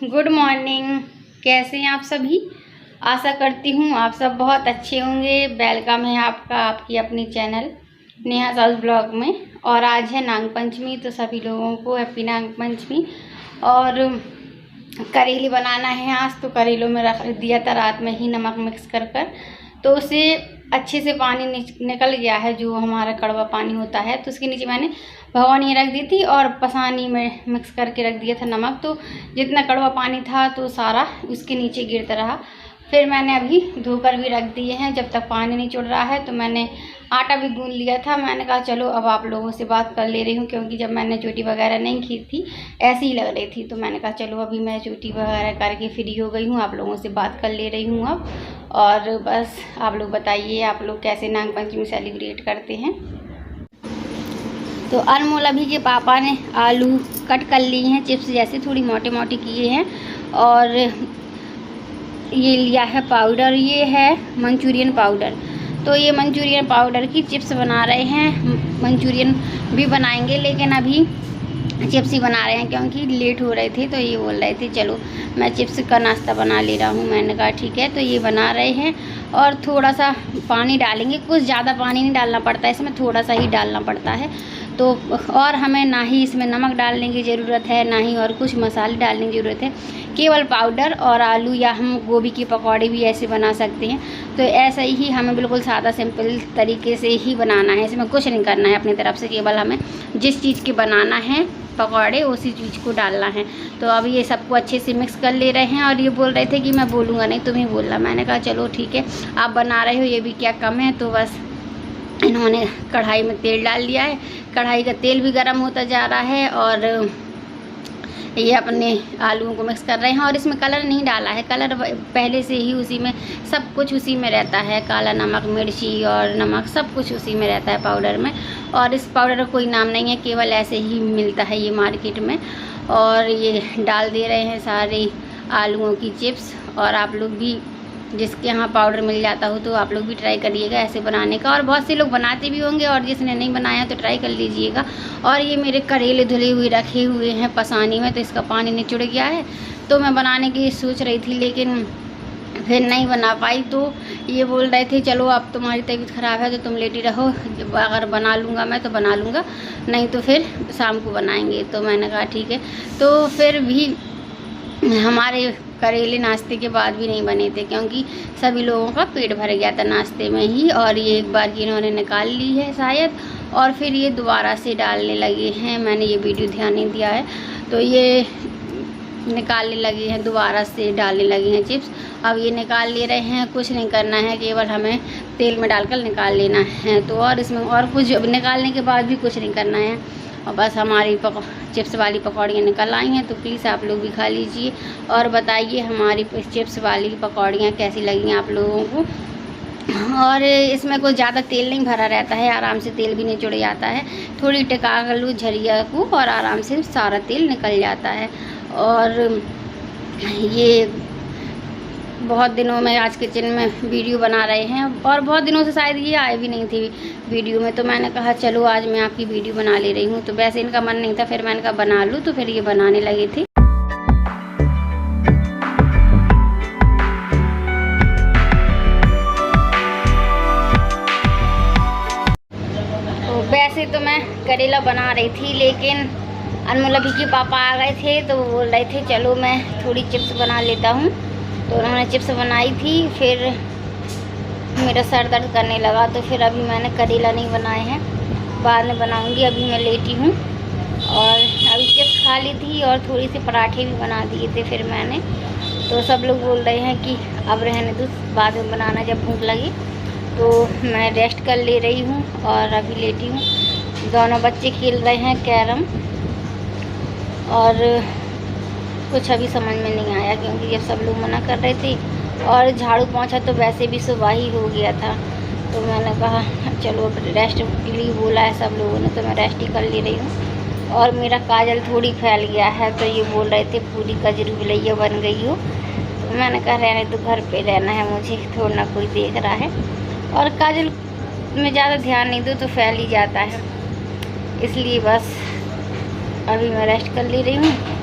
Good morning. कैसे हैं आप सभी? आशा करती हूँ आप सब बहुत अच्छे होंगे। वेलकम है आपका आपकी अपनी चैनल नेहा साउस ब्लॉग में। और आज है नाग पंचमी, तो सभी लोगों को हैप्पी नाग पंचमी। और करेली बनाना है आज, तो करेलों में रख दिया था रात में ही नमक मिक्स कर कर, तो उसे अच्छे से पानी निकल गया है, जो हमारा कड़वा पानी होता है। तो उसके नीचे मैंने भगोनी रख दी थी और पसानी में मिक्स करके रख दिया था नमक। तो जितना कड़वा पानी था तो सारा उसके नीचे गिरता रहा। फिर मैंने अभी धोकर भी रख दिए हैं। जब तक पानी नहीं चुड़ रहा है तो मैंने आटा भी गूंद लिया था। मैंने कहा चलो अब आप लोगों से बात कर ले रही हूँ, क्योंकि जब मैंने चोटी वगैरह नहीं की थी ऐसी ही लग रही थी। तो मैंने कहा चलो अभी मैं चोटी वगैरह करके फ्री हो गई हूँ, आप लोगों से बात कर ले रही हूँ अब। और बस आप लोग बताइए, आप लोग कैसे नाग पंचमी सेलिब्रेट करते हैं। तो अनमोल अभी के पापा ने आलू कट कर लिए हैं, चिप्स जैसे थोड़ी मोटे मोटे किए हैं। और ये लिया है पाउडर, ये है मंचूरियन पाउडर। तो ये मंचूरियन पाउडर की चिप्स बना रहे हैं। मंचूरियन भी बनाएंगे लेकिन अभी चिप्स ही बना रहे हैं, क्योंकि लेट हो रहे थे। तो ये बोल रहे थे चलो मैं चिप्स का नाश्ता बना ले रहा हूँ। मैंने कहा ठीक है। तो ये बना रहे हैं और थोड़ा सा पानी डालेंगे, कुछ ज़्यादा पानी नहीं डालना पड़ता है इसमें, थोड़ा सा ही डालना पड़ता है। तो और हमें ना ही इसमें नमक डालने की ज़रूरत है, ना ही और कुछ मसाले डालने की ज़रूरत है, केवल पाउडर और आलू, या हम गोभी के पकौड़े भी ऐसे बना सकते हैं। तो ऐसा ही हमें बिल्कुल सादा सिंपल तरीके से ही बनाना है, इसमें कुछ नहीं करना है अपनी तरफ से। केवल हमें जिस चीज़ के बनाना है पकौड़े उसी चीज़ को डालना है। तो अब ये सबको अच्छे से मिक्स कर ले रहे हैं। और ये बोल रहे थे कि मैं बोलूँगा नहीं, तुम्हें बोलना। मैंने कहा चलो ठीक है, आप बना रहे हो, ये भी क्या कम है। तो बस इन्होंने कढ़ाई में तेल डाल लिया है, कढ़ाई का तेल भी गर्म होता जा रहा है। और ये अपने आलूओं को मिक्स कर रहे हैं। और इसमें कलर नहीं डाला है, कलर पहले से ही उसी में, सब कुछ उसी में रहता है। काला नमक, मिर्ची और नमक सब कुछ उसी में रहता है पाउडर में। और इस पाउडर का कोई नाम नहीं है, केवल ऐसे ही मिलता है ये मार्केट में। और ये डाल दे रहे हैं सारे आलूओं की चिप्स। और आप लोग भी जिसके यहाँ पाउडर मिल जाता हो तो आप लोग भी ट्राई करिएगा ऐसे बनाने का। और बहुत से लोग बनाते भी होंगे, और जिसने नहीं बनाया तो ट्राई कर लीजिएगा। और ये मेरे करेले धुले हुए रखे हुए हैं पसानी में, तो इसका पानी निचुड़ गया है। तो मैं बनाने की सोच रही थी लेकिन फिर नहीं बना पाई। तो ये बोल रहे थे चलो अब तुम्हारी तबीयत ख़राब है तो तुम लेटी रहो, अगर बना लूँगा मैं तो बना लूँगा, नहीं तो फिर शाम को बनाएंगे। तो मैंने कहा ठीक है। तो फिर भी हमारे करेले नाश्ते के बाद भी नहीं बने थे, क्योंकि सभी लोगों का पेट भर गया था नाश्ते में ही। और ये एक बार की इन्होंने निकाल ली है शायद, और फिर ये दोबारा से डालने लगे हैं। मैंने ये वीडियो ध्यान नहीं दिया है। तो ये निकालने लगे हैं, दोबारा से डालने लगे हैं चिप्स। अब ये निकाल ले रहे हैं, कुछ नहीं करना है, केवल हमें तेल में डालकर निकाल लेना है। तो और इसमें और कुछ निकालने के बाद भी कुछ नहीं करना है। और बस हमारी चिप्स वाली पकौड़ियाँ निकल आई हैं। तो प्लीज़ आप लोग भी खा लीजिए और बताइए हमारी चिप्स वाली पकौड़ियाँ कैसी लगी आप लोगों को। और इसमें कोई ज़्यादा तेल नहीं भरा रहता है, आराम से तेल भी नहीं चुड़ जाता है। थोड़ी टिका कर लो झरिया को और आराम से सारा तेल निकल जाता है। और ये बहुत दिनों में आज किचन में वीडियो बना रहे हैं, और बहुत दिनों से शायद ये आए भी नहीं थे वीडियो में। तो मैंने कहा चलो आज मैं आपकी वीडियो बना ले रही हूँ। तो वैसे इनका मन नहीं था, फिर मैंने कहा बना लूँ, तो फिर ये बनाने लगे थे। तो वैसे तो मैं करेला बना रही थी, लेकिन अनमोल अभी के पापा आ गए थे तो वो बोल रहे थे चलो मैं थोड़ी चिप्स बना लेता हूँ। तो उन्होंने चिप्स बनाई थी, फिर मेरा सर दर्द करने लगा। तो फिर अभी मैंने करेला नहीं बनाए हैं, बाद में बनाऊंगी। अभी मैं लेटी हूँ और अभी चिप्स खा ली थी और थोड़ी सी पराठे भी बना दिए थे फिर मैंने। तो सब लोग बोल रहे हैं कि अब रहने दो, बाद में बनाना जब भूख लगी। तो मैं रेस्ट कर ले रही हूँ और अभी लेटी हूँ। दोनों बच्चे खेल रहे हैं कैरम, और कुछ अभी समझ में नहीं आया, क्योंकि जब सब लोग मना कर रहे थे। और झाड़ू पोंछा तो वैसे भी सुबह ही हो गया था। तो मैंने कहा चलो रेस्ट के लिए बोला है सब लोगों ने, तो मैं रेस्ट ही कर ले रही हूँ। और मेरा काजल थोड़ी फैल गया है, तो ये बोल रहे थे पूरी कजरू बिलैया बन गई हो। तो मैंने कहा रहने तो घर पे रहना है मुझे, थोड़ा ना कोई देख रहा है। और काजल में ज़्यादा ध्यान नहीं दो तो फैल ही जाता है, इसलिए बस अभी मैं रेस्ट कर ले रही हूँ।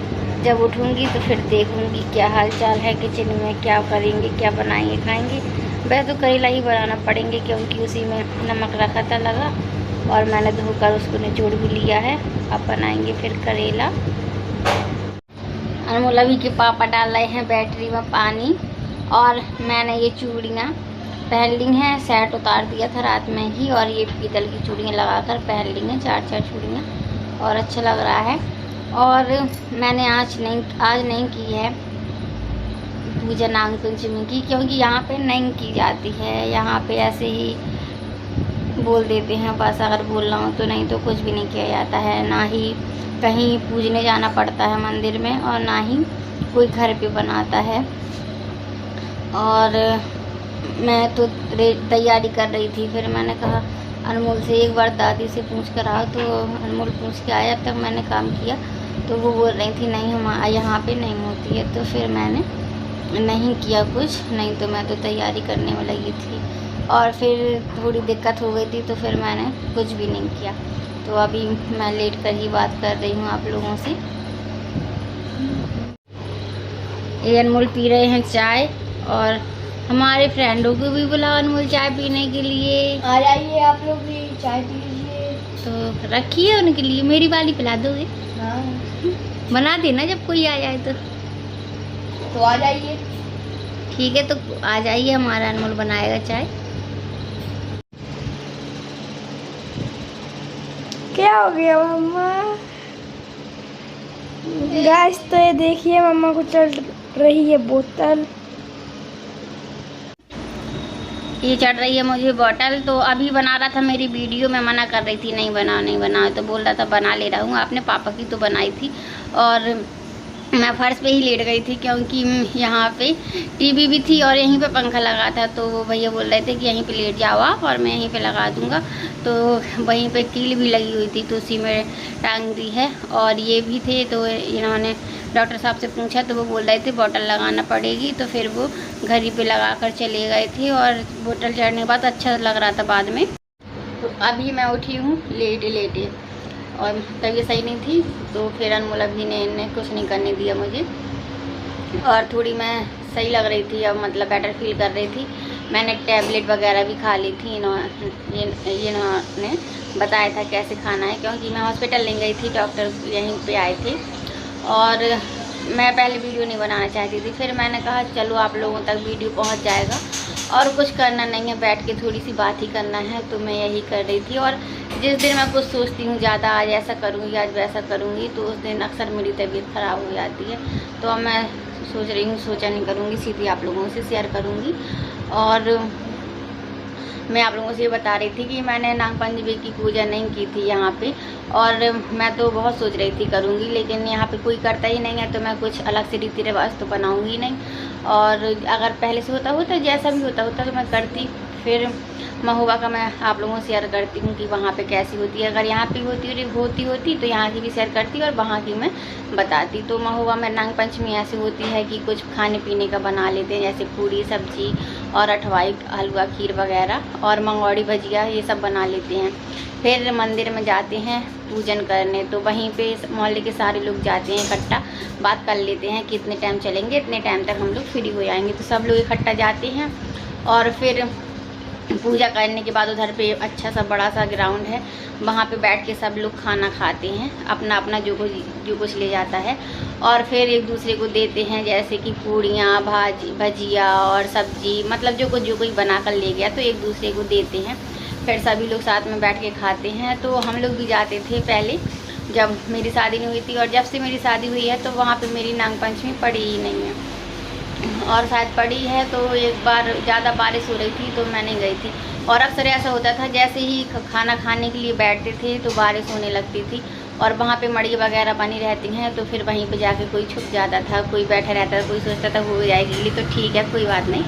जब उठूँगी तो फिर देखूँगी क्या हाल चाल है किचन में, क्या करेंगे, क्या बनाएंगे, खाएंगे। वैसे तो करेला ही बनाना पड़ेंगे क्योंकि उसी में नमक रखा था लगा, और मैंने धोकर उसको निचोड़ भी लिया है। अब बनाएंगे फिर करेला। अनमोल अभी के पापा डाल रहे हैं बैटरी में पानी, और मैंने ये चूड़ियाँ पहन ली हैं। सेट उतार दिया था रात में ही, और ये पीतल की चूड़ियाँ लगाकर पहन ली हैं, 4 चूड़ियाँ, और अच्छा लग रहा है। और मैंने आज नहीं की है पूजा नाग पंचमी की, क्योंकि यहाँ पे नहीं की जाती है। यहाँ पे ऐसे ही बोल देते हैं बस, अगर बोलना हो तो, नहीं तो कुछ भी नहीं किया जाता है। ना ही कहीं पूजने जाना पड़ता है मंदिर में, और ना ही कोई घर पे बनाता है। और मैं तो तैयारी कर रही थी, फिर मैंने कहा अनमोल से एक बार दादी से पूछ कर आओ, तो अनमोल पूछ के आया। अब तक मैंने काम किया तो वो बोल रही थी नहीं हम यहाँ पे नहीं होती है, तो फिर मैंने नहीं किया कुछ, नहीं तो मैं तो तैयारी करने में लगी थी। और फिर थोड़ी दिक्कत हो गई थी तो फिर मैंने कुछ भी नहीं किया। तो अभी मैं लेट कर ही बात कर रही हूँ आप लोगों से। ये अनमोल पी रहे हैं चाय, और हमारे फ्रेंडों को भी बुलाओ अनमोल चाय पीने के लिए। आ जाइए आप लोग भी चाय पी लीजिए। तो रखिए उनके लिए, मेरी वाली पिला दोगे? हाँ, बना देना जब कोई आ जाए तो आ जाइए। ठीक है, तो आ जाइए, हमारा अनमोल बनाएगा चाय। क्या हो गया मम्मा? गाइस तो ये देखिए मम्मा को चल रही है बोतल। ये चढ़ रही है मुझे बॉटल। तो अभी बना रहा था मेरी वीडियो में, मना कर रही थी नहीं बना, तो बोल रहा था बना ले रहा हूँ। आपने पापा की तो बनाई थी, और मैं फर्श पे ही लेट गई थी क्योंकि यहाँ पे टीवी भी थी और यहीं पे पंखा लगा था। तो वो भैया बोल रहे थे कि यहीं पे लेट जाओ आप, और मैं यहीं पे लगा दूँगा। तो वहीं पे कील भी लगी हुई थी तो उसी में टांग दी है। और ये भी थे, तो इन्होंने डॉक्टर साहब से पूछा तो वो बोल रहे थे बोतल लगाना पड़ेगी, तो फिर वो घड़ी पे लगा कर चले गए थे। और बोतल चढ़ने के बाद अच्छा लग रहा था बाद में। तो अभी मैं उठी हूँ लेटे, और तबीयत सही नहीं थी, तो फिर अनमोल अभी ने कुछ नहीं करने दिया मुझे, और थोड़ी मैं सही लग रही थी, अब मतलब बेटर फील कर रही थी। मैंने टैबलेट वगैरह भी खा ली थी, इन्होंने बताया था कैसे खाना है, क्योंकि मैं हॉस्पिटल नहीं गई थी, डॉक्टर यहीं पे आए थे। और मैं पहले वीडियो नहीं बनाना चाहती थी, फिर मैंने कहा चलो आप लोगों तक वीडियो पहुंच जाएगा, और कुछ करना नहीं है, बैठ के थोड़ी सी बात ही करना है, तो मैं यही कर रही थी। और जिस दिन मैं कुछ सोचती हूँ ज़्यादा, आज ऐसा करूँगी, आज वैसा करूँगी, तो उस दिन अक्सर मेरी तबीयत ख़राब हो जाती है। तो अब मैं सोच रही हूँ, सोचा नहीं करूँगी, सीधी आप लोगों से शेयर करूँगी। और मैं आप लोगों से ये बता रही थी कि मैंने नागपंचमी की पूजा नहीं की थी यहाँ पे, और मैं तो बहुत सोच रही थी करूँगी, लेकिन यहाँ पे कोई करता ही नहीं है, तो मैं कुछ अलग से रीति रिवाज तो बनाऊँगी नहीं। और अगर पहले से होता जैसा भी होता तो मैं करती। फिर महुआ का मैं आप लोगों से शेयर करती हूँ कि वहाँ पे कैसी होती है। अगर यहाँ पे होती तो यहाँ की भी शेयर करती और वहाँ की मैं बताती। तो महुआ में नाग पंचमी ऐसी होती है कि कुछ खाने पीने का बना लेते हैं, जैसे पूड़ी सब्जी और अठवाई हलवा खीर वगैरह, और मंगौड़ी भजिया, ये सब बना लेते हैं। फिर मंदिर में जाते हैं पूजन करने, तो वहीं पे मोहल्ले के सारे लोग जाते हैं इकट्ठा, बात कर लेते हैं कि इतने टाइम चलेंगे, इतने टाइम तक हम लोग फ्री हो जाएंगे। तो सब लोग इकट्ठा जाते हैं, और फिर पूजा करने के बाद उधर पे अच्छा सा बड़ा सा ग्राउंड है, वहाँ पे बैठ के सब लोग खाना खाते हैं, अपना अपना जो कुछ ले जाता है, और फिर एक दूसरे को देते हैं, जैसे कि पूड़ियाँ भजिया और सब्जी, मतलब जो कोई बना कर ले गया तो एक दूसरे को देते हैं। फिर सभी लोग साथ में बैठ के खाते हैं। तो हम लोग भी जाते थे पहले, जब मेरी शादी नहीं हुई थी, और जब से मेरी शादी हुई है तो वहाँ पे मेरी नाग पंचमी पड़ी ही नहीं है, और शायद पड़ी है तो एक बार ज़्यादा बारिश हो रही थी तो मैं नहीं गई थी। और अक्सर ऐसा होता था, जैसे ही खाना खाने के लिए बैठते थे तो बारिश होने लगती थी, और वहाँ पे मड़ी वगैरह बनी रहती हैं, तो फिर वहीं पे जाके कोई छुप जाता था, कोई बैठा रहता था, कोई सोचता था हो जाएगी, तो ठीक है कोई बात नहीं।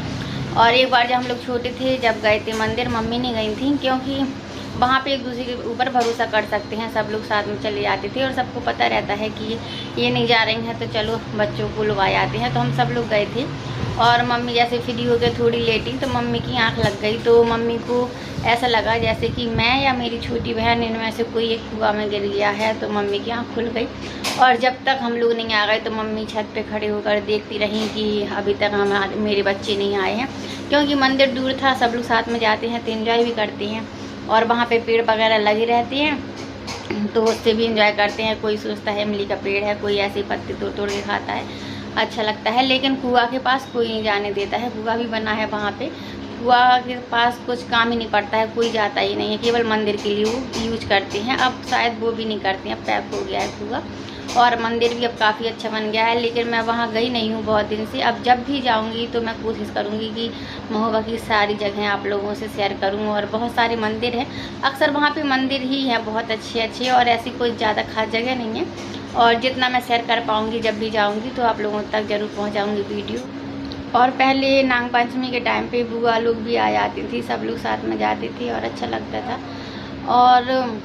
और एक बार जब हम लोग छोटे थे, जब गए थे मंदिर, मम्मी नहीं गई थी, क्योंकि वहाँ पे एक दूसरे के ऊपर भरोसा कर सकते हैं, सब लोग साथ में चले जाते थे, और सबको पता रहता है कि ये नहीं जा रही हैं तो चलो बच्चों को लोग आ जाते हैं। तो हम सब लोग गए थे, और मम्मी जैसे फ्री हो गए थोड़ी लेटी तो मम्मी की आंख लग गई। तो मम्मी को ऐसा लगा जैसे कि मैं या मेरी छोटी बहन इनमें से कोई एक कुआं में गिर गया है। तो मम्मी की आंख खुल गई और जब तक हम लोग नहीं आ गए तो मम्मी छत पे खड़े होकर देखती रहीं कि अभी तक मेरे बच्चे नहीं आए हैं, क्योंकि मंदिर दूर था। सब लोग साथ में जाते हैं तो एंजॉय भी करते हैं और वहाँ पे पेड़ वगैरह लगे रहते हैं तो उससे भी एंजॉय करते हैं। कोई सोचता है इमली का पेड़ है, कोई ऐसे पत्ते तोड़ तोड़ के खाता है, अच्छा लगता है। लेकिन कुआं के पास कोई नहीं जाने देता है। कुआं भी बना है वहाँ पे, कुआं के पास कुछ काम ही नहीं पड़ता है, कोई जाता ही नहीं है, केवल मंदिर के लिए वो यूज करते हैं। अब शायद वो भी नहीं करते हैं, अब पैक हो गया है कुआं और मंदिर भी अब काफ़ी अच्छा बन गया है। लेकिन मैं वहाँ गई नहीं हूँ बहुत दिन से। अब जब भी जाऊँगी तो मैं कोशिश करूँगी कि महोबा की सारी जगह आप लोगों से शेयर करूँ। और बहुत सारे मंदिर हैं, अक्सर वहाँ पे मंदिर ही हैं बहुत अच्छे अच्छे, और ऐसी कोई ज़्यादा खास जगह नहीं है। और जितना मैं शेयर कर पाऊँगी जब भी जाऊँगी तो आप लोगों तक ज़रूर पहुँचाऊँगी वीडियो। और पहले नाग पंचमी के टाइम पे बुआ लोग भी आ जाती थी, सब लोग साथ में जाते थे और अच्छा लगता था। और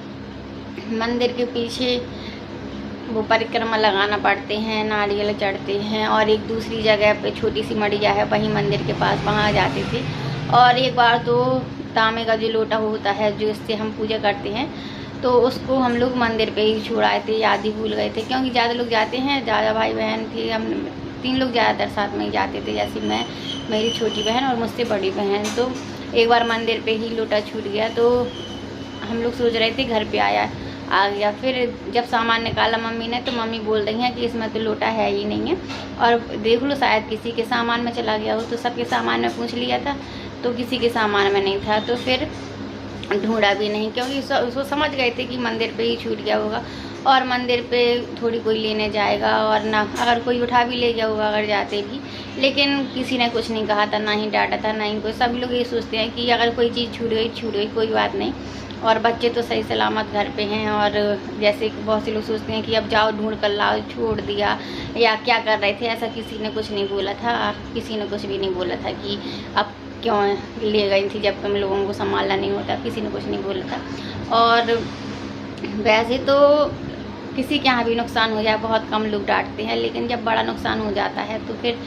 मंदिर के पीछे वो परिक्रमा लगाना पड़ते हैं, नारियल चढ़ते हैं, और एक दूसरी जगह पे छोटी सी मड़िया है वहीं मंदिर के पास, वहाँ जाते थे। और एक बार तो तांबे का जो लोटा होता है जो इससे हम पूजा करते हैं तो उसको हम लोग मंदिर पे ही छुड़ाए थे, याद ही भूल गए थे, क्योंकि ज़्यादा लोग जाते हैं, ज़्यादा भाई बहन थे, हम 3 लोग ज़्यादातर साथ में ही जाते थे, जैसे मैं, मेरी छोटी बहन और मुझसे बड़ी बहन। तो एक बार मंदिर पे ही लोटा छूट गया तो हम लोग सोच रहे थे घर पे आ गया। फिर जब सामान निकाला मम्मी ने तो मम्मी बोल रही हैं कि इसमें तो लोटा है ही नहीं है, और देख लो शायद किसी के सामान में चला गया हो। तो सबके सामान में पूछ लिया था तो किसी के सामान में नहीं था, तो फिर ढूंढा भी नहीं, क्योंकि उसको समझ गए थे कि मंदिर पे ही छूट गया होगा और मंदिर पे थोड़ी कोई लेने जाएगा, और ना अगर कोई उठा भी ले गया होगा अगर जाते भी। लेकिन किसी ने कुछ नहीं कहा था, ना ही डांटा था, ना ही कोई। सभी लोग ये सोचते हैं कि अगर कोई चीज़ छूट गई कोई बात नहीं, और बच्चे तो सही सलामत घर पे हैं। और जैसे बहुत से लोग सोचते हैं कि अब जाओ ढूंढ कर लाओ, छोड़ दिया या क्या कर रहे थे, ऐसा किसी ने कुछ नहीं बोला था। किसी ने कुछ भी नहीं बोला था कि अब क्यों ले गई थी जब तुम लोगों को संभालना नहीं होता, किसी ने कुछ नहीं बोला था। और वैसे तो किसी के यहाँ भी नुकसान हो जाए बहुत कम लोग डांटते हैं, लेकिन जब बड़ा नुकसान हो जाता है तो फिर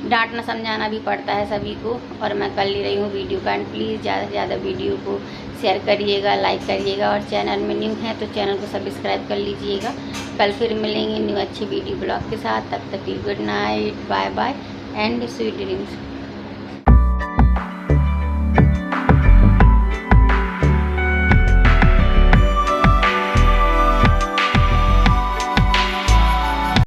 डांटना समझाना भी पड़ता है सभी को। और मैं कर ले रही हूँ वीडियो का एंड प्लीज़ ज़्यादा से ज़्यादा वीडियो को शेयर करिएगा, लाइक करिएगा, और चैनल में न्यू है तो चैनल को सब्सक्राइब कर लीजिएगा। कल फिर मिलेंगे न्यू अच्छी वीडियो ब्लॉग के साथ, तब तक good night, bye bye and sweet dreams.